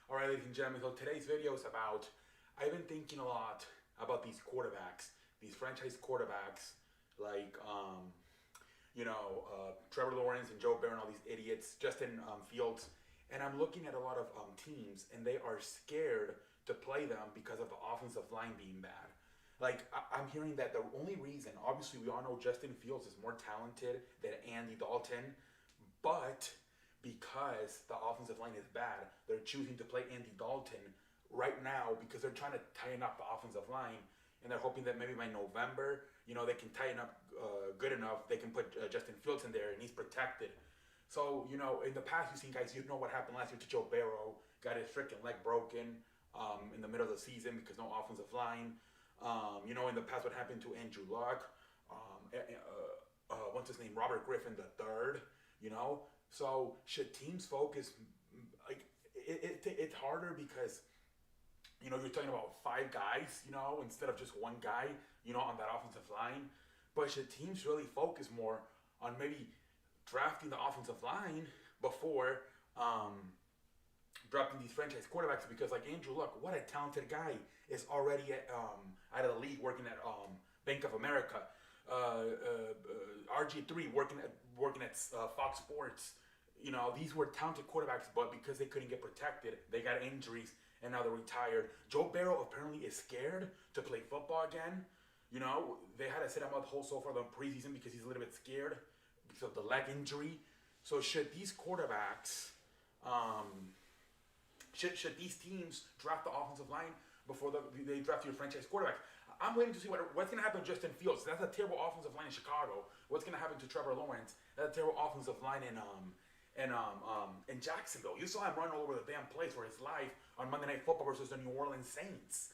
Alright, ladies and gentlemen, so today's video is about, I've been thinking a lot about these quarterbacks, these franchise quarterbacks, like, Trevor Lawrence and Joe Barrow and all these idiots, Justin Fields, and I'm looking at a lot of teams, and they are scared to play them because of the offensive line being bad. Like, I'm hearing that the only reason, obviously we all know Justin Fields is more talented than Andy Dalton, but because the offensive line is bad, they're choosing to play Andy Dalton right now because they're trying to tighten up the offensive line, and they're hoping that maybe by November, they can tighten up good enough, they can put Justin Fields in there and he's protected. So, in the past, you've seen guys, what happened last year to Joe Barrow, got his freaking leg broken in the middle of the season because no offensive line. In the past, what happened to Andrew Luck, what's his name, Robert Griffin III, So should teams focus, like, it's harder because, you're talking about five guys, instead of just one guy, on that offensive line. But should teams really focus more on maybe drafting the offensive line before drafting these franchise quarterbacks? Because like Andrew Luck, what a talented guy, is already out of the league working at Bank of America. RG3 working at Fox Sports. These were talented quarterbacks, but because they couldn't get protected, they got injuries, and now they're retired. Joe Barrow apparently is scared to play football again. They had to sit him out so far the preseason because he's a little bit scared because of the leg injury. So should these quarterbacks, should these teams draft the offensive line before they draft your franchise quarterback? I'm waiting to see what's going to happen to Justin Fields. That's a terrible offensive line in Chicago. What's going to happen to Trevor Lawrence? That's a terrible offensive line in Jacksonville. You saw him run all over the damn place for his life on Monday Night Football versus the New Orleans Saints.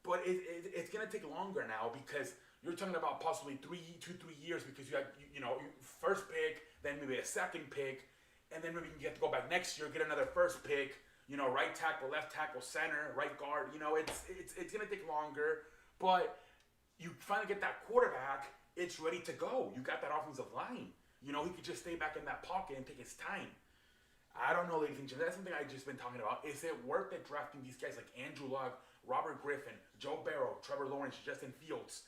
But it's going to take longer now because you're talking about possibly 3 years because you have, first pick, then maybe a second pick, and then maybe you get to go back next year, get another first pick, right tackle, left tackle, center, right guard. It's going to take longer, but you finally get that quarterback, it's ready to go. You got that offensive line. He could just stay back in that pocket and take his time. I don't know, ladies and gentlemen. That's something I've just been talking about. Is it worth it drafting these guys like Andrew Luck, Robert Griffin, Joe Barrow, Trevor Lawrence, Justin Fields?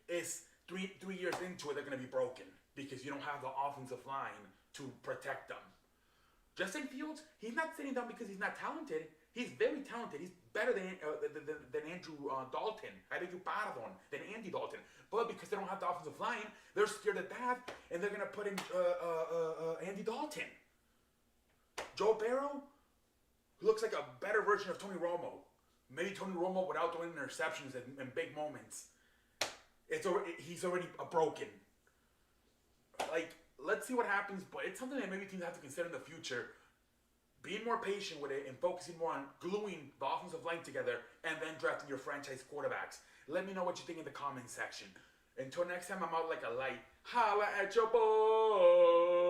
Is three years into it, they're going to be broken because you don't have the offensive line to protect them. Justin Fields, he's not sitting down because he's not talented. He's very talented. He's better than Andrew Dalton. I beg your pardon, than Andy Dalton. But because they don't have the offensive line, they're scared to death, and they're going to put in Andy Dalton. Joe Barrow looks like a better version of Tony Romo. Maybe Tony Romo without throwing interceptions in big moments. He's already broken. Like, let's see what happens, but it's something that maybe teams have to consider in the future. Being more patient with it and focusing more on gluing the offensive line together and then drafting your franchise quarterbacks. Let me know what you think in the comment section. Until next time, I'm out like a light. Holla at your boy.